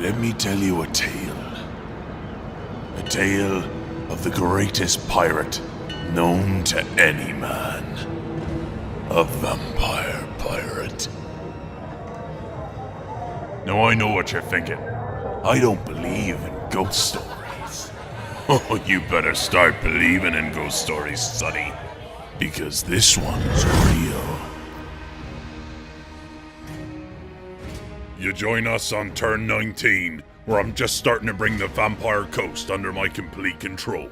Let me tell you a tale. A tale of the greatest pirate known to any man. A vampire pirate. Now I know what you're thinking. I don't believe in ghost stories. Oh, you better start believing in ghost stories, sonny. Because this one's real. You join us on turn 19, where I'm just starting to bring the Vampire Coast under my complete control.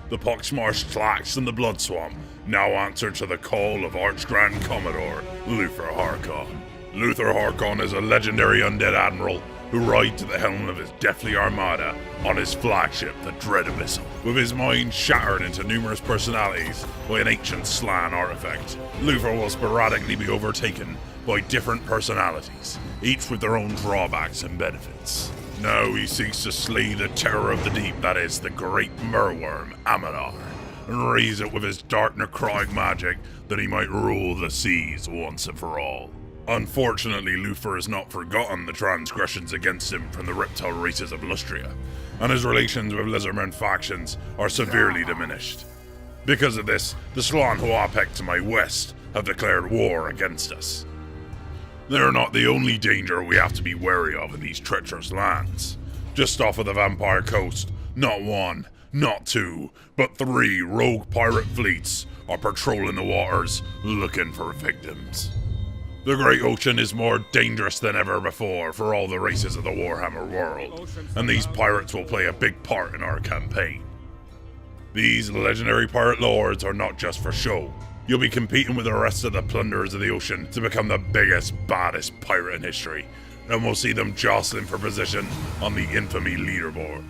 The poxmarsh Tlax and the Blood Swamp now answer to the call of Arch-Grand Commodore Luther Harkon. Luther Harkon is a legendary undead admiral who rides at the helm of his deathly armada on his flagship, the Dread Abyssal. With his mind shattered into numerous personalities by an ancient Slan artifact, Luther will sporadically be overtaken by different personalities, each with their own drawbacks and benefits. Now he seeks to slay the terror of the deep, that is, the great merworm, Amadar, and raise it with his dark necrotic magic that he might rule the seas once and for all. Unfortunately, Luther has not forgotten the transgressions against him from the reptile races of Lustria, and his relations with Lizardmen factions are severely diminished. Because of this, the Slan Huapek to my west have declared war against us. They're not the only danger we have to be wary of in these treacherous lands. Just off of the Vampire Coast, not one, not two, but 3 rogue pirate fleets are patrolling the waters looking for victims. The Great Ocean is more dangerous than ever before for all the races of the Warhammer world, and these pirates will play a big part in our campaign. These legendary pirate lords are not just for show. You'll be competing with the rest of the plunderers of the ocean to become the biggest, baddest pirate in history, and we'll see them jostling for position on the infamy leaderboard.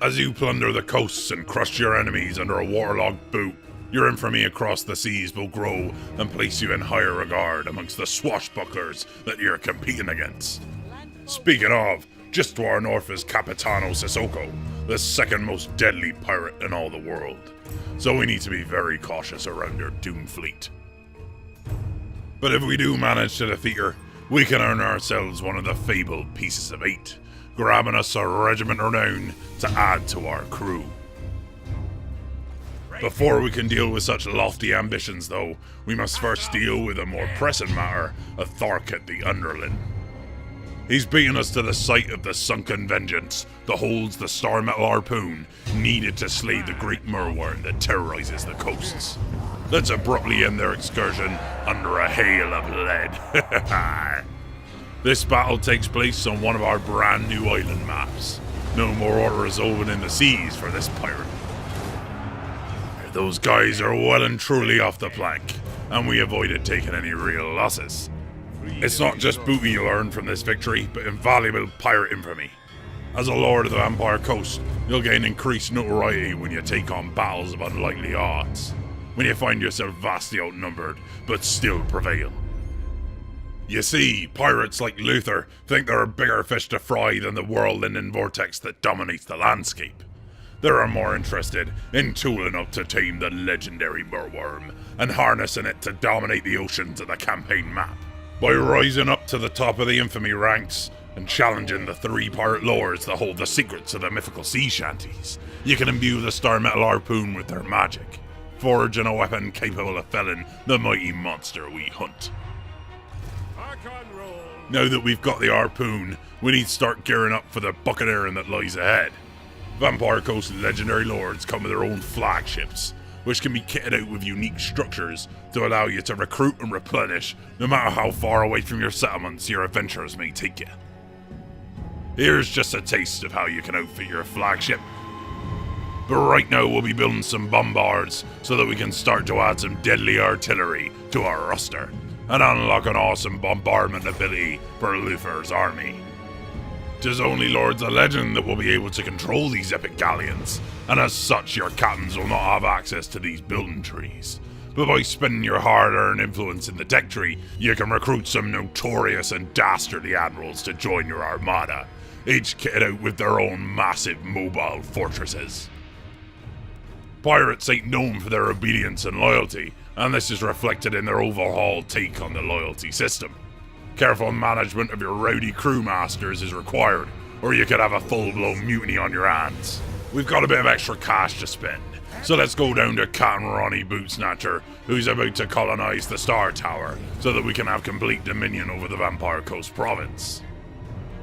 As you plunder the coasts and crush your enemies under a waterlogged boot, your infamy across the seas will grow and place you in higher regard amongst the swashbucklers that you're competing against. Speaking of, just to our north is Capitano Sissoko, the second most deadly pirate in all the world. So we need to be very cautious around your doomed fleet. But if we do manage to defeat her, we can earn ourselves one of the fabled pieces of 8, grabbing us a regiment renowned to add to our crew. Before we can deal with such lofty ambitions though, we must first deal with a more pressing matter of Tharket the Underling. He's beaten us to the site of the sunken vengeance that holds the star metal harpoon needed to slay the great merworm that terrorizes the coasts. Let's abruptly end their excursion under a hail of lead. This battle takes place on one of our brand new island maps. No more orders open in the seas for this pirate. Those guys are well and truly off the plank, and we avoided taking any real losses. It's not just booty you'll earn from this victory, but invaluable pirate infamy. As a lord of the Vampire Coast, you'll gain increased notoriety when you take on battles of unlikely odds, when you find yourself vastly outnumbered, but still prevail. You see, pirates like Luther think there are bigger fish to fry than the whirlwind vortex that dominates the landscape. They are more interested in tooling up to tame the legendary merworm and harnessing it to dominate the oceans of the campaign map. By rising up to the top of the infamy ranks and challenging the 3 pirate lords that hold the secrets of the mythical sea shanties, you can imbue the star metal harpoon with their magic, forging a weapon capable of felling the mighty monster we hunt. Now that we've got the harpoon, we need to start gearing up for the buccaneering that lies ahead. Vampire Coast legendary lords come with their own flagships, which can be kitted out with unique structures to allow you to recruit and replenish no matter how far away from your settlements your adventures may take you. Here's just a taste of how you can outfit your flagship. But right now we'll be building some bombards so that we can start to add some deadly artillery to our roster and unlock an awesome bombardment ability for Luther's army. 'Tis only Lords of Legend that will be able to control these epic galleons, and as such your captains will not have access to these building trees. But by spending your hard-earned influence in the deck tree, you can recruit some notorious and dastardly admirals to join your armada, each kitted out with their own massive mobile fortresses. Pirates ain't known for their obedience and loyalty, and this is reflected in their overhauled take on the loyalty system. Careful management of your rowdy crewmasters is required, or you could have a full-blown mutiny on your hands. We've got a bit of extra cash to spend, so let's go down to Captain Ronnie Bootsnatcher, who's about to colonize the Star Tower, so that we can have complete dominion over the Vampire Coast province.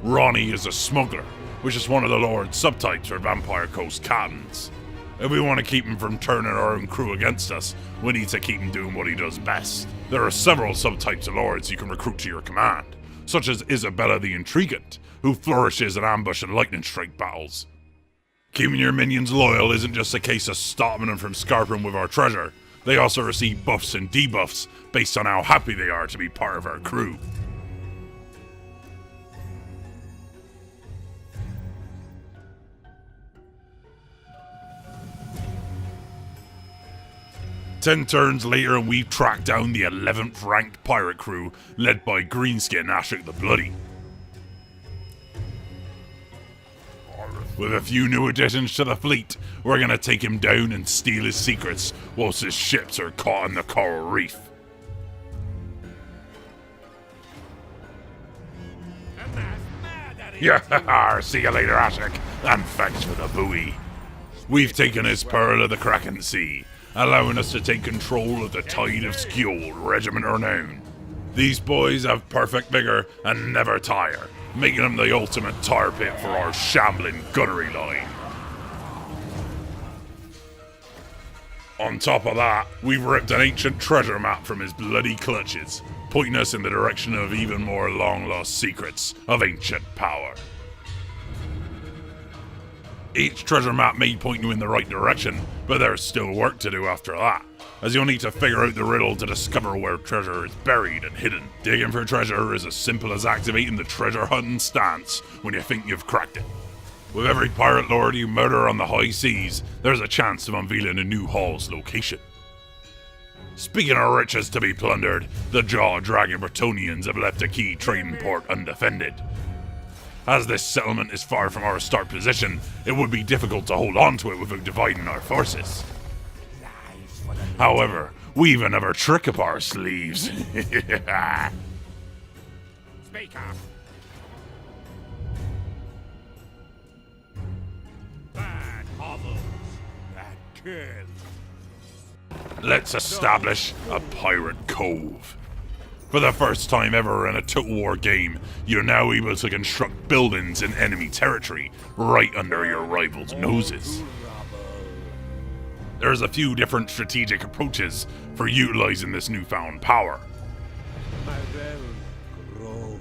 Ronnie is a smuggler, which is one of the Lord's subtypes for Vampire Coast captains. If we want to keep him from turning our own crew against us, we need to keep him doing what he does best. There are several subtypes of Lords you can recruit to your command, such as Isabella the Intriguant, who flourishes in ambush and lightning strike battles. Keeping your minions loyal isn't just a case of stopping them from scarping with our treasure. They also receive buffs and debuffs based on how happy they are to be part of our crew. Ten turns later and we've tracked down the 11th ranked pirate crew led by Greenskin Ashik the Bloody. With a few new additions to the fleet, we're gonna take him down and steal his secrets whilst his ships are caught in the coral reef. Yeah, see you later, Ashik, and thanks for the buoy. We've taken his Pearl of the Kraken Sea, allowing us to take control of the Tide of Skjold Regiment Renown. These boys have perfect vigor and never tire, making them the ultimate tar pit for our shambling gunnery line. On top of that, we've ripped an ancient treasure map from his bloody clutches, pointing us in the direction of even more long-lost secrets of ancient power. Each treasure map may point you in the right direction, but there's still work to do after that, as you'll need to figure out the riddle to discover where treasure is buried and hidden. Digging for treasure is as simple as activating the treasure hunting stance when you think you've cracked it. With every pirate lord you murder on the high seas, there's a chance of unveiling a new haul's location. Speaking of riches to be plundered, the jaw-dragging Bretonians have left a key trading port undefended. As this settlement is far from our start position, it would be difficult to hold on to it without dividing our forces. However, we've another trick up our sleeves. Speak up. Bad hovels that kill. Let's establish a pirate cove. For the first time ever in a Total War game, you're now able to construct buildings in enemy territory right under your rivals' noses. There's a few different strategic approaches for utilizing this newfound power. My realm grows.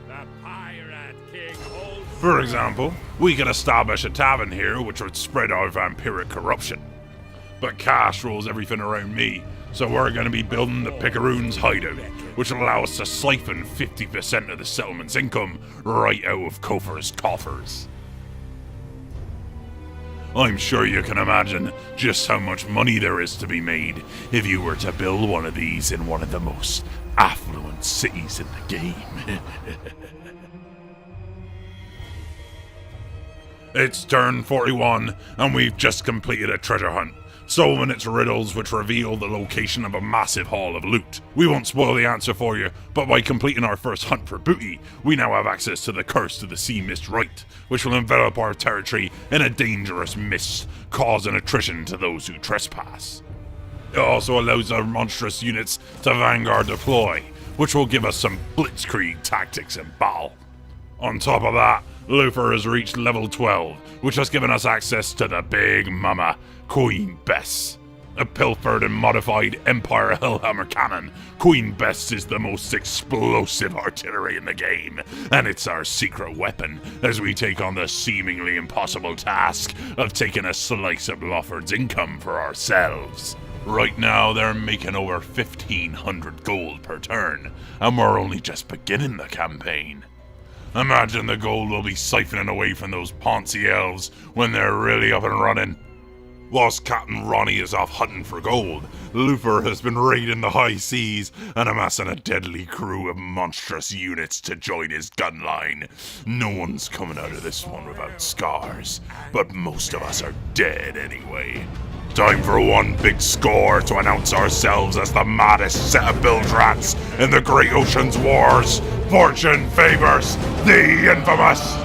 The Pirate King holds. For example, we could establish a tavern here which would spread our vampiric corruption. But cash rules everything around me, so we're going to be building the Picaroon's Hideout, which will allow us to siphon 50% of the settlement's income right out of Kofar's coffers. I'm sure you can imagine just how much money there is to be made if you were to build one of these in one of the most affluent cities in the game. It's turn 41, and we've just completed a treasure hunt, solving its riddles which reveal the location of a massive haul of loot. We won't spoil the answer for you, but by completing our first hunt for booty, we now have access to the Curse of the Sea Mist Rite, which will envelop our territory in a dangerous mist, causing attrition to those who trespass. It also allows our monstrous units to vanguard deploy, which will give us some blitzkrieg tactics in battle. On top of that, Luther has reached level 12, which has given us access to the Big Mama, Queen Bess. A pilfered and modified Empire Hellhammer cannon, Queen Bess is the most explosive artillery in the game, and it's our secret weapon as we take on the seemingly impossible task of taking a slice of Lawford's income for ourselves. Right now, they're making over 1,500 gold per turn, and we're only just beginning the campaign. Imagine the gold we'll be siphoning away from those Ponzi elves when they're really up and running. Whilst Captain Ronnie is off hunting for gold, Luther has been raiding the high seas and amassing a deadly crew of monstrous units to join his gun line. No one's coming out of this one without scars, but most of us are dead anyway. Time for one big score to announce ourselves as the maddest set of bilge rats in the Great Ocean's Wars. Fortune favors the infamous!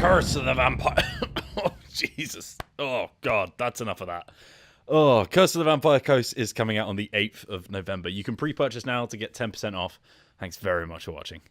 Curse of the Vampire. Oh, Jesus. Oh, God. That's enough of that. Oh, Curse of the Vampire Coast is coming out on the 8th of November. You can pre-purchase now to get 10% off. Thanks very much for watching.